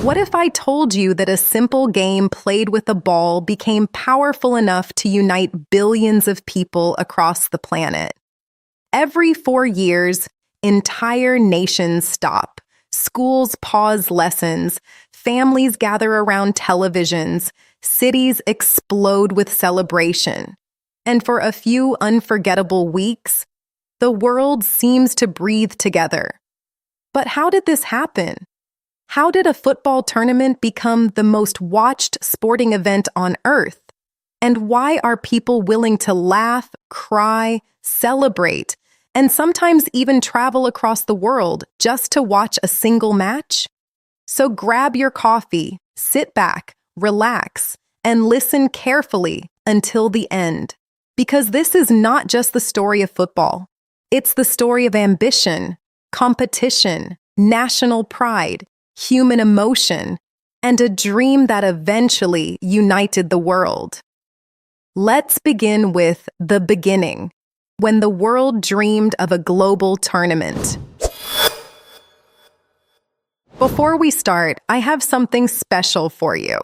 What if I told you that a simple game played with a ball became powerful enough to unite billions of people across the planet? Every 4 years, entire nations stop. Schools pause lessons. Families gather around televisions. Cities explode with celebration. And for a few unforgettable weeks, the world seems to breathe together. But how did this happen? How did a football tournament become the most watched sporting event on Earth? And why are people willing to laugh, cry, celebrate, and sometimes even travel across the world just to watch a single match? So grab your coffee, sit back, relax, and listen carefully until the end. Because this is not just the story of football. It's the story of ambition, competition, national pride, human emotion, and a dream that eventually united the world. Let's begin with the beginning, when the world dreamed of a global tournament. Before we start, I have something special for you.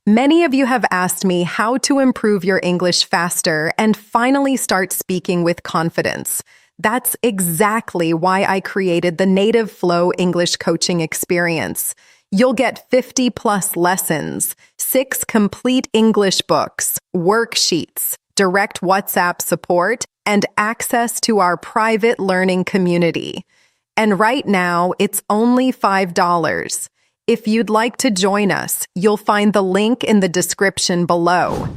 Many of you have asked me how to improve your English faster and finally start speaking with confidence. That's exactly why I created the Native Flow English Coaching Experience. You'll get 50+ lessons, 6 complete English books, worksheets, direct WhatsApp support, and access to our private learning community. And right now, it's only $5. If you'd like to join us, you'll find the link in the description below.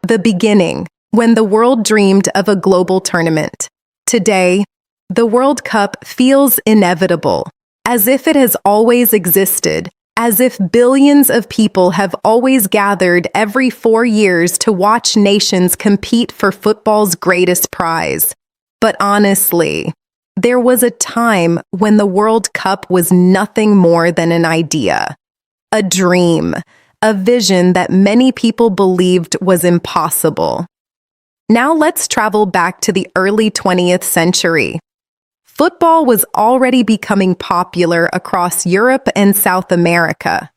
The beginning, when the world dreamed of a global tournament. Today, the World Cup feels inevitable, as if it has always existed, as if billions of people have always gathered every 4 years to watch nations compete for football's greatest prize. But honestly, there was a time when the World Cup was nothing more than an idea, a dream, a vision that many people believed was impossible. Now let's travel back to the early 20th century. Football was already becoming popular across Europe and South America.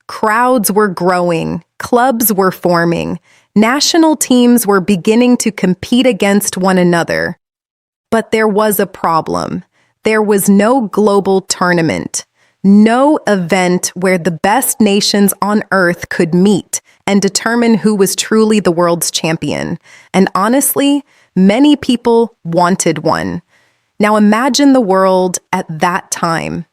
Crowds were growing, clubs were forming, national teams were beginning to compete against one another. But there was a problem. There was no global tournament, no event where the best nations on Earth could meet and determine who was truly the world's champion. And honestly, many people wanted one. Now imagine the world at that time.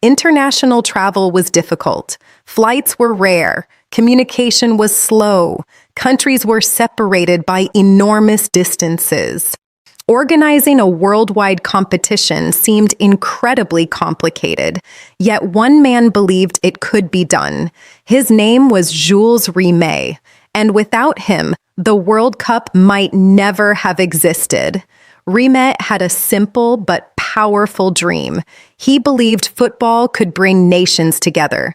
International travel was difficult. Flights were rare. Communication was slow. Countries were separated by enormous distances. Organizing a worldwide competition seemed incredibly complicated, yet one man believed it could be done. His name was Jules Rimet, and without him, the World Cup might never have existed. Rimet had a simple but powerful dream. He believed football could bring nations together.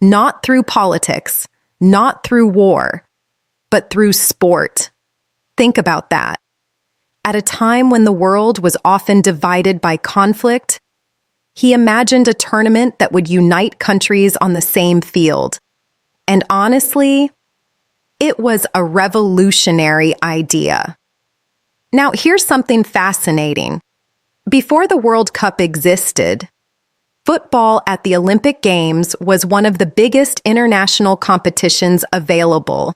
Not through politics, not through war, but through sport. Think about that. At a time when the world was often divided by conflict, he imagined a tournament that would unite countries on the same field. And honestly, it was a revolutionary idea. Now, here's something fascinating. Before the World Cup existed, football at the Olympic Games was one of the biggest international competitions available.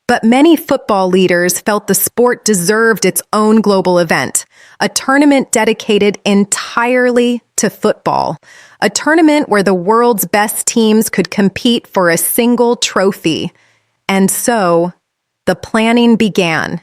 But many football leaders felt the sport deserved its own global event, a tournament dedicated entirely to football, a tournament where the world's best teams could compete for a single trophy. And so, the planning began.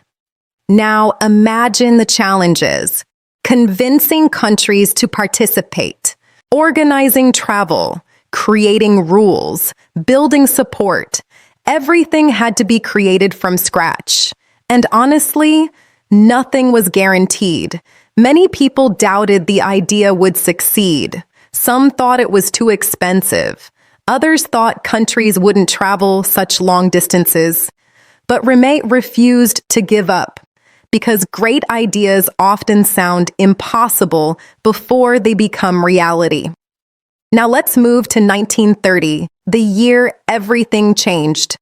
Now imagine the challenges: convincing countries to participate, organizing travel, creating rules, building support. Everything had to be created from scratch. And honestly, nothing was guaranteed. Many people doubted the idea would succeed. Some thought it was too expensive. Others thought countries wouldn't travel such long distances. But Rimet refused to give up, because great ideas often sound impossible before they become reality. Now let's move to 1930, the year everything changed.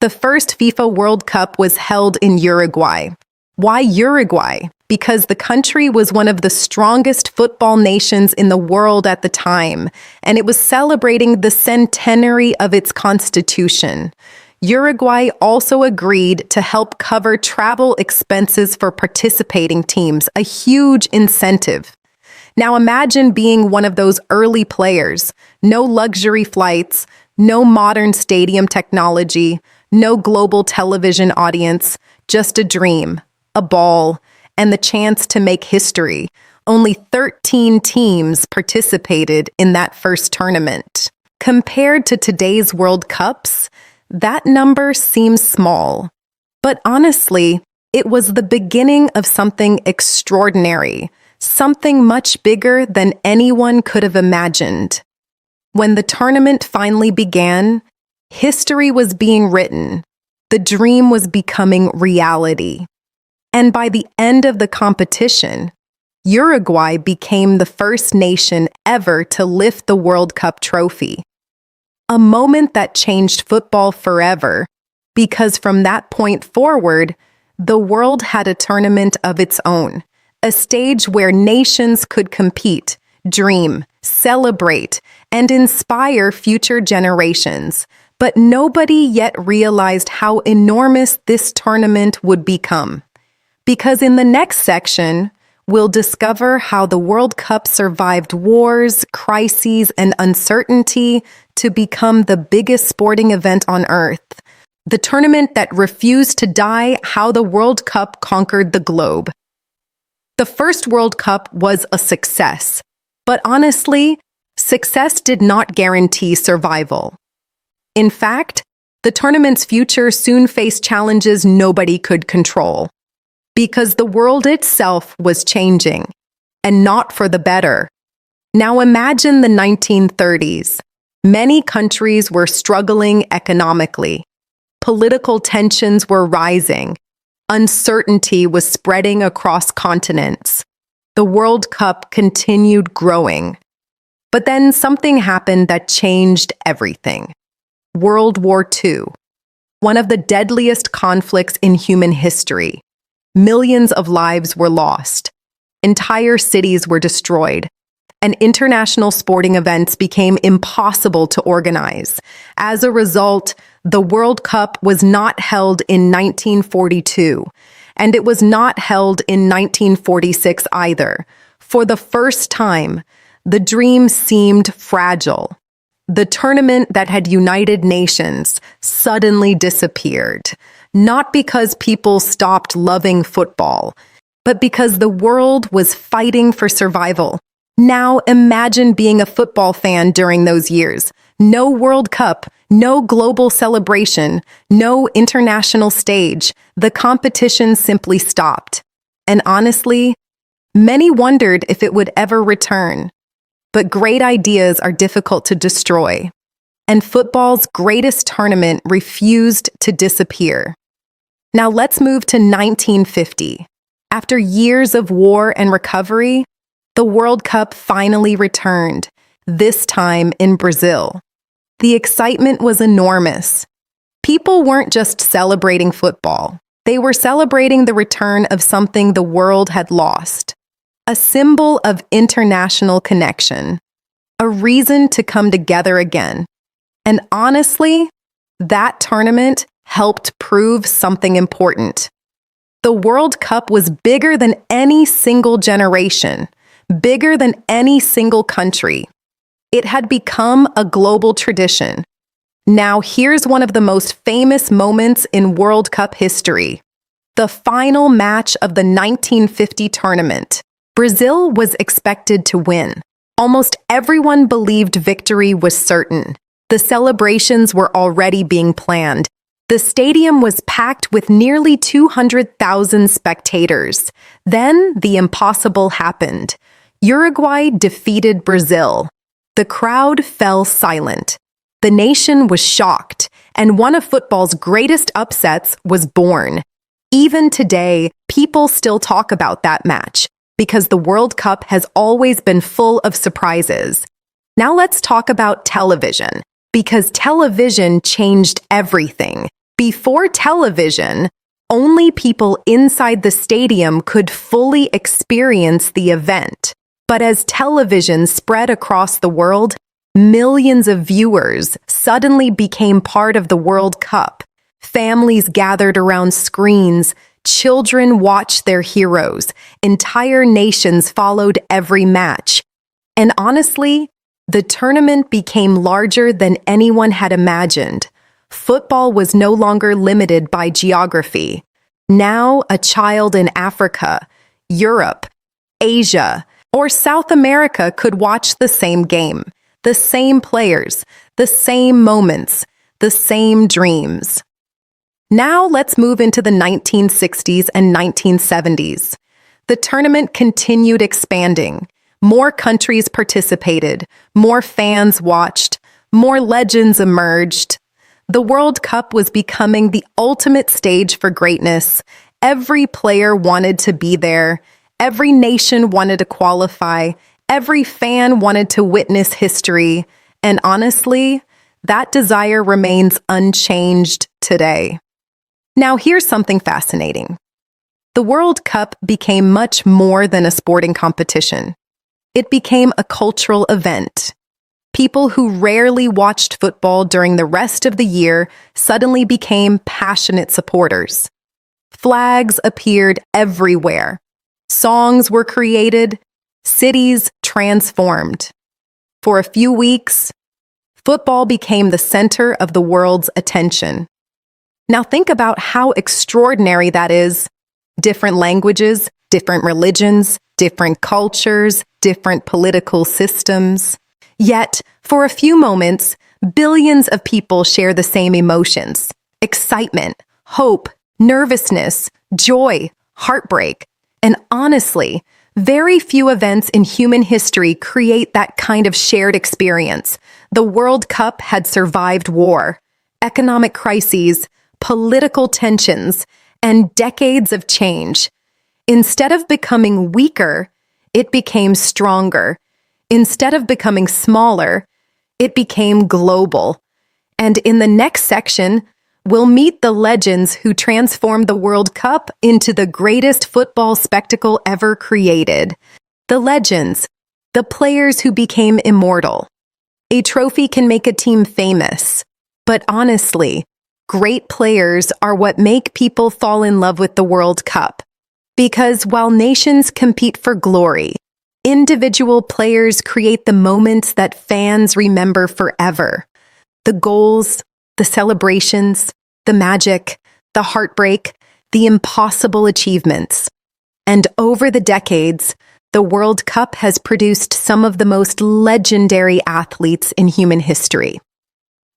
The first FIFA World Cup was held in Uruguay. Why Uruguay? Because the country was one of the strongest football nations in the world at the time, and it was celebrating the centenary of its constitution. Uruguay also agreed to help cover travel expenses for participating teams, a huge incentive. Now imagine being one of those early players. No luxury flights, no modern stadium technology, no global television audience, just a dream, a ball, and the chance to make history. Only 13 teams participated in that first tournament. Compared to today's World Cups, that number seems small. But honestly, it was the beginning of something extraordinary, something much bigger than anyone could have imagined. When the tournament finally began, history was being written. The dream was becoming reality. And by the end of the competition, Uruguay became the first nation ever to lift the World Cup trophy. A moment that changed football forever, because from that point forward, the world had a tournament of its own, a stage where nations could compete, dream, celebrate, and inspire future generations. But nobody yet realized how enormous this tournament would become. Because in the next section, we'll discover how the World Cup survived wars, crises, and uncertainty to become the biggest sporting event on Earth. The tournament that refused to die, how the World Cup conquered the globe. The first World Cup was a success, but honestly, success did not guarantee survival. In fact, the tournament's future soon faced challenges nobody could control. Because the world itself was changing, and not for the better. Now imagine the 1930s. Many countries were struggling economically. Political tensions were rising. Uncertainty was spreading across continents. The World Cup continued growing. But then something happened that changed everything. World War II, one of the deadliest conflicts in human history. Millions of lives were lost. Entire cities were destroyed. And international sporting events became impossible to organize. As a result, the World Cup was not held in 1942, and it was not held in 1946 either. For the first time, the dream seemed fragile. The tournament that had united nations suddenly disappeared. Not because people stopped loving football, but because the world was fighting for survival. Now imagine being a football fan during those years. No World Cup, no global celebration, no international stage. The competition simply stopped. And honestly, many wondered if it would ever return. But great ideas are difficult to destroy. And football's greatest tournament refused to disappear. Now let's move to 1950. After years of war and recovery, the World Cup finally returned, this time in Brazil. The excitement was enormous. People weren't just celebrating football. They were celebrating the return of something the world had lost. A symbol of international connection. A reason to come together again. And honestly, that tournament helped prove something important. The World Cup was bigger than any single generation, bigger than any single country. It had become a global tradition. Now here's one of the most famous moments in World Cup history. The final match of the 1950 tournament. Brazil was expected to win. Almost everyone believed victory was certain. The celebrations were already being planned. The stadium was packed with nearly 200,000 spectators. Then the impossible happened. Uruguay defeated Brazil. The crowd fell silent. The nation was shocked, and one of football's greatest upsets was born. Even today, people still talk about that match, because the World Cup has always been full of surprises. Now let's talk about television, Because television changed everything. Before television, only people inside the stadium could fully experience the event. But as television spread across the world, millions of viewers suddenly became part of the World Cup. Families gathered around screens, children watched their heroes, entire nations followed every match. And honestly, the tournament became larger than anyone had imagined. Football was no longer limited by geography. Now, a child in Africa, Europe, Asia, or South America could watch the same game, the same players, the same moments, the same dreams. Now let's move into the 1960s and 1970s. The tournament continued expanding. More countries participated, more fans watched, more legends emerged. The World Cup was becoming the ultimate stage for greatness. Every player wanted to be there. Every nation wanted to qualify. Every fan wanted to witness history. And honestly, that desire remains unchanged today. Now, here's something fascinating. The World Cup became much more than a sporting competition. It became a cultural event. People who rarely watched football during the rest of the year suddenly became passionate supporters. Flags appeared everywhere. Songs were created. Cities transformed. For a few weeks, football became the center of the world's attention. Now think about how extraordinary that is. Different languages, different religions, different cultures, different political systems. Yet, for a few moments, billions of people share the same emotions: excitement, hope, nervousness, joy, heartbreak. And honestly, very few events in human history create that kind of shared experience. The World Cup had survived war, economic crises, political tensions, and decades of change. Instead of becoming weaker, it became stronger. Instead of becoming smaller, it became global. And in the next section, we'll meet the legends who transformed the World Cup into the greatest football spectacle ever created. The legends, the players who became immortal. A trophy can make a team famous, but honestly, great players are what make people fall in love with the World Cup. Because while nations compete for glory, individual players create the moments that fans remember forever. The goals, the celebrations, the magic, the heartbreak, the impossible achievements. And over the decades, the World Cup has produced some of the most legendary athletes in human history.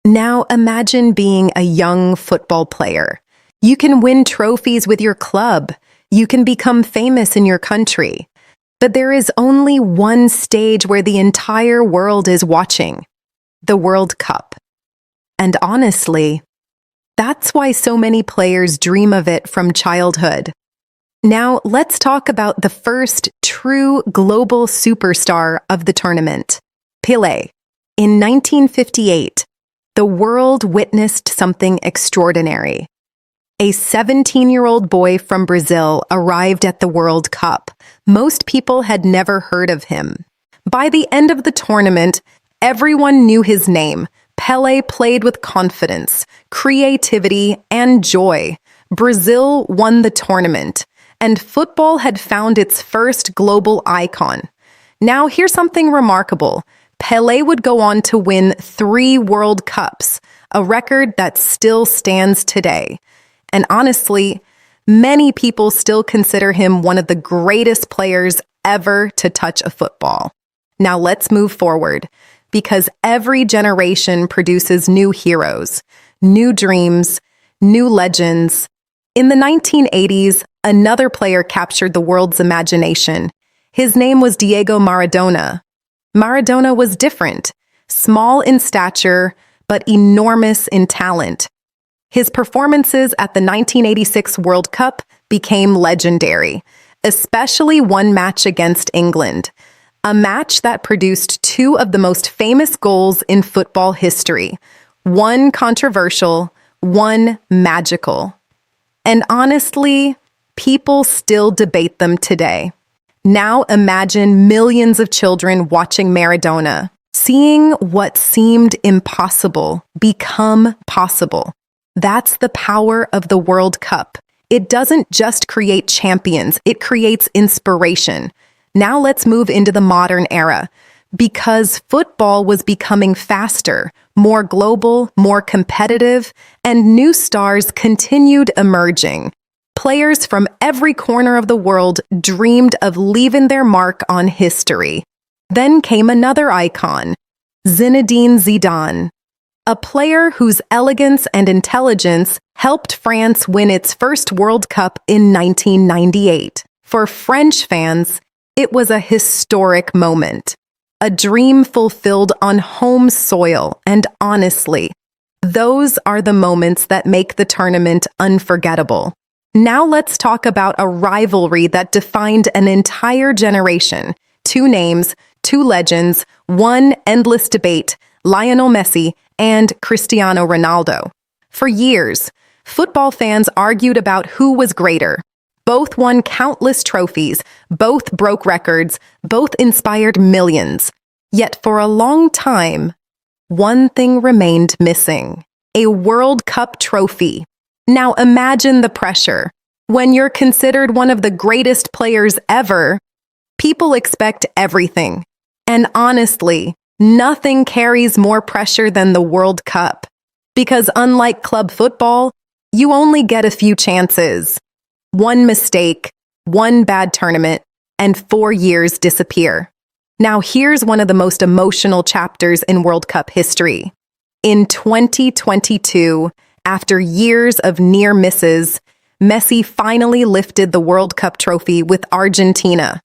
Now imagine being a young football player. You can win trophies with your club. You can become famous in your country. But there is only one stage where the entire world is watching: the World Cup. And honestly, that's why so many players dream of it from childhood. Now, let's talk about the first true global superstar of the tournament, Pelé. In 1958, the world witnessed something extraordinary. A 17-year-old boy from Brazil arrived at the World Cup. Most people had never heard of him. By the end of the tournament, everyone knew his name. Pelé played with confidence, creativity, and joy. Brazil won the tournament, and football had found its first global icon. Now, here's something remarkable. Pelé would go on to win 3 World Cups, a record that still stands today. And honestly, many people still consider him one of the greatest players ever to touch a football. Now let's move forward, because every generation produces new heroes, new dreams, new legends. In the 1980s, another player captured the world's imagination. His name was Diego Maradona. Maradona was different, small in stature, but enormous in talent. His performances at the 1986 World Cup became legendary, especially one match against England. a match that produced two of the most famous goals in football history, one controversial, one magical. And honestly, people still debate them today. Now imagine millions of children watching Maradona, seeing what seemed impossible become possible. That's the power of the World Cup. It doesn't just create champions, it creates inspiration. Now let's move into the modern era. Because football was becoming faster, more global, more competitive, and new stars continued emerging. Players from every corner of the world dreamed of leaving their mark on history. Then came another icon, Zinedine Zidane, a player whose elegance and intelligence helped France win its first World Cup in 1998. For French fans, it was a historic moment, a dream fulfilled on home soil, and honestly, those are the moments that make the tournament unforgettable. Now let's talk about a rivalry that defined an entire generation. Two names, two legends, one endless debate, Lionel Messi and Cristiano Ronaldo. For years, football fans argued about who was greater. Both won countless trophies, both broke records, both inspired millions. Yet for a long time, one thing remained missing: a World Cup trophy. Now imagine the pressure. When you're considered one of the greatest players ever, people expect everything. And honestly, nothing carries more pressure than the World Cup. Because unlike club football, you only get a few chances. One mistake, one bad tournament, and 4 years disappear. Now here's one of the most emotional chapters in World Cup history. In 2022, after years of near misses, Messi finally lifted the World Cup trophy with Argentina.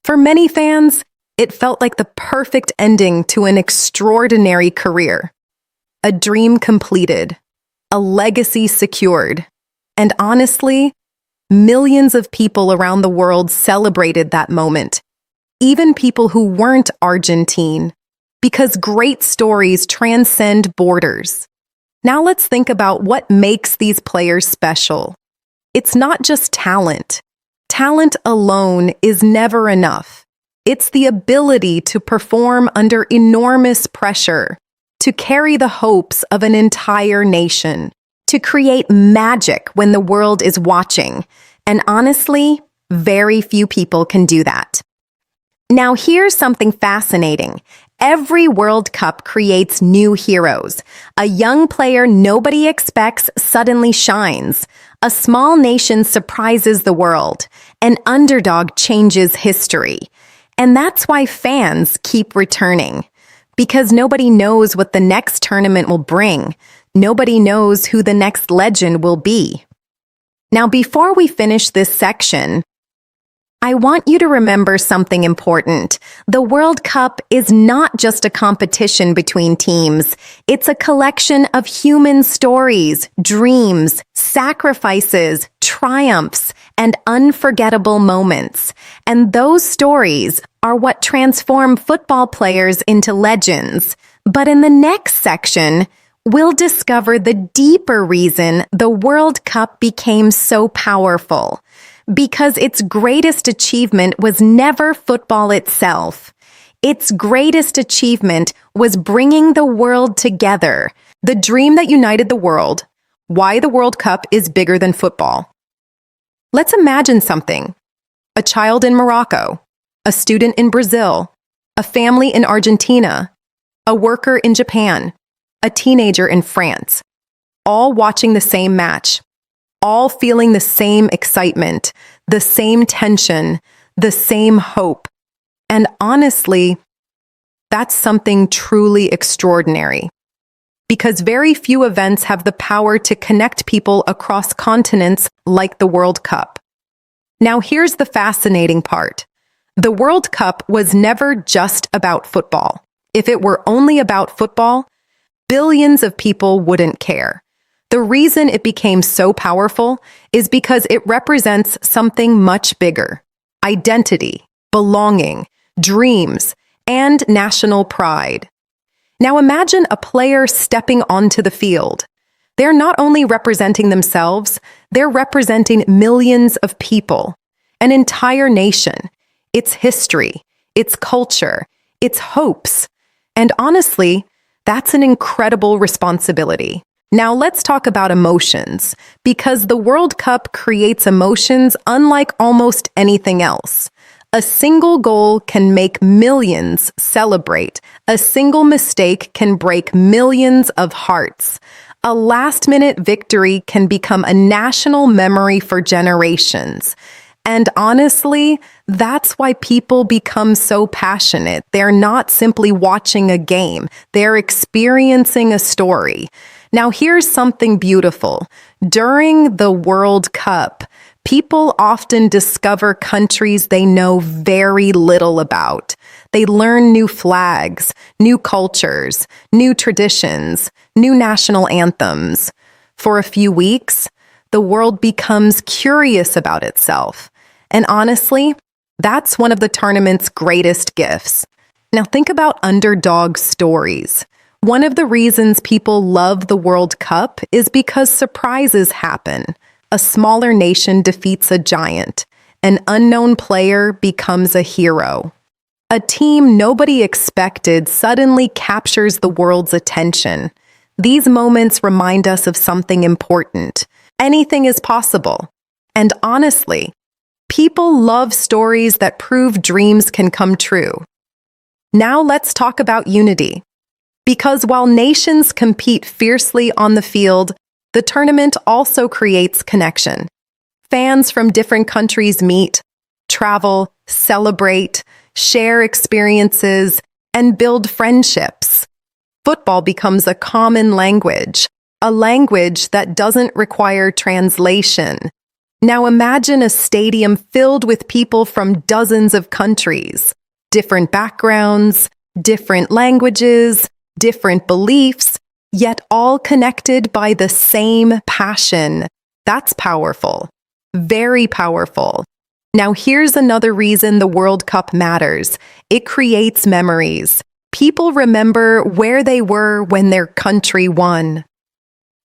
For many fans, it felt like the perfect ending to an extraordinary career. A dream completed, a legacy secured, and honestly, millions of people around the world celebrated that moment, even people who weren't Argentine, because great stories transcend borders. Now let's think about what makes these players special. It's not just talent. Talent alone is never enough. It's the ability to perform under enormous pressure, to carry the hopes of an entire nation, to create magic when the world is watching. And honestly, very few people can do that. Now here's something fascinating. Every World Cup creates new heroes. A young player nobody expects suddenly shines. A small nation surprises the world. An underdog changes history. And that's why fans keep returning. Because nobody knows what the next tournament will bring. Nobody knows who the next legend will be. Now, before we finish this section, I want you to remember something important. The World Cup is not just a competition between teams. It's a collection of human stories, dreams, sacrifices, triumphs, and unforgettable moments. And those stories are what transform football players into legends. But in the next section, we'll discover the deeper reason the World Cup became so powerful. Because its greatest achievement was never football itself. Its greatest achievement was bringing the world together, the dream that united the world, why the World Cup is bigger than football. Let's imagine something. A child in Morocco, a student in Brazil, a family in Argentina, a worker in Japan, a teenager in France, all watching the same match. All feeling the same excitement, the same tension, the same hope. And honestly, that's something truly extraordinary. Because very few events have the power to connect people across continents like the World Cup. Now here's the fascinating part. The World Cup was never just about football. If it were only about football, billions of people wouldn't care. The reason it became so powerful is because it represents something much bigger: identity, belonging, dreams, and national pride. Now imagine a player stepping onto the field. They're not only representing themselves, they're representing millions of people, an entire nation, its history, its culture, its hopes. And honestly, that's an incredible responsibility. Now let's talk about emotions, because the World Cup creates emotions unlike almost anything else. A single goal can make millions celebrate. A single mistake can break millions of hearts. A last-minute victory can become a national memory for generations. And honestly, that's why people become so passionate. They're not simply watching a game, they're experiencing a story. Now, here's something beautiful. During the World Cup, people often discover countries they know very little about. They learn new flags, new cultures, new traditions, new national anthems. For a few weeks, the world becomes curious about itself. And honestly, that's one of the tournament's greatest gifts. Now think about underdog stories. One of the reasons people love the World Cup is because surprises happen. A smaller nation defeats a giant. An unknown player becomes a hero. A team nobody expected suddenly captures the world's attention. These moments remind us of something important. Anything is possible. And honestly, people love stories that prove dreams can come true. Now let's talk about unity. Because while nations compete fiercely on the field, the tournament also creates connection. Fans from different countries meet, travel, celebrate, share experiences, and build friendships. Football becomes a common language, a language that doesn't require translation. Now imagine a stadium filled with people from dozens of countries, different backgrounds, different languages, different beliefs, yet all connected by the same passion. That's powerful. Very powerful. Now here's another reason the World Cup matters. It creates memories. People remember where they were when their country won,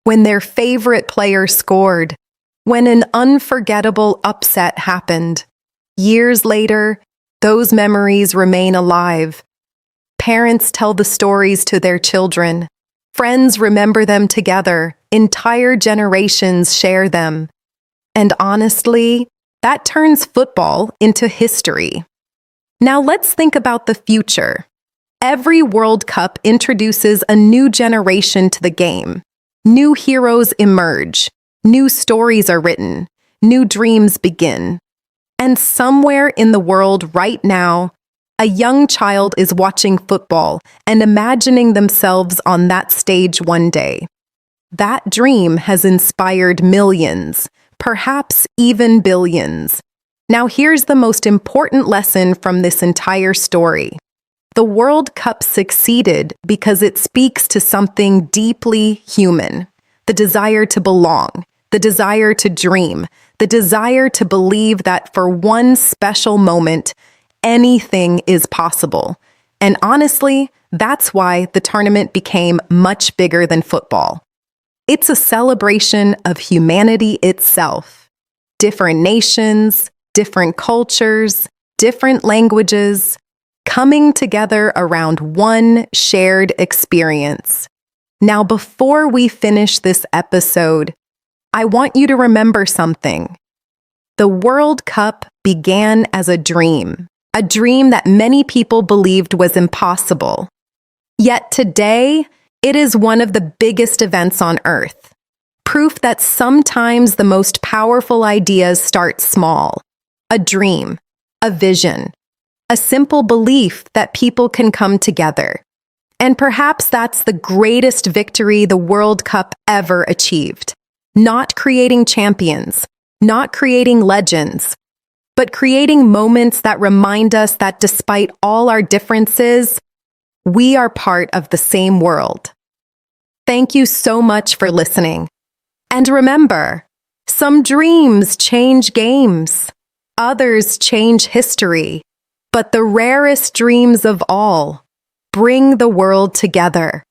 when their favorite player scored, when an unforgettable upset happened. Years later, those memories remain alive. Parents tell the stories to their children. Friends remember them together. Entire generations share them. And honestly, that turns football into history. Now let's think about the future. Every World Cup introduces a new generation to the game. New heroes emerge. New stories are written. New dreams begin. And somewhere in the world right now, a young child is watching football and imagining themselves on that stage one day. That dream has inspired millions, perhaps even billions. Now here's the most important lesson from this entire story. The World Cup succeeded because it speaks to something deeply human. The desire to belong, the desire to dream, the desire to believe that for one special moment, anything is possible. And honestly, that's why the tournament became much bigger than football. It's a celebration of humanity itself. Different nations, different cultures, different languages, coming together around one shared experience. Now, before we finish this episode, I want you to remember something. The World Cup began as a dream that many people believed was impossible. Yet today, it is one of the biggest events on Earth. Proof that sometimes the most powerful ideas start small. A dream, a vision, a simple belief that people can come together. And perhaps that's the greatest victory the World Cup ever achieved. Not creating champions, not creating legends, but creating moments that remind us that despite all our differences, we are part of the same world. Thank you so much for listening. And remember, some dreams change games, others change history, But the rarest dreams of all, bring the world together.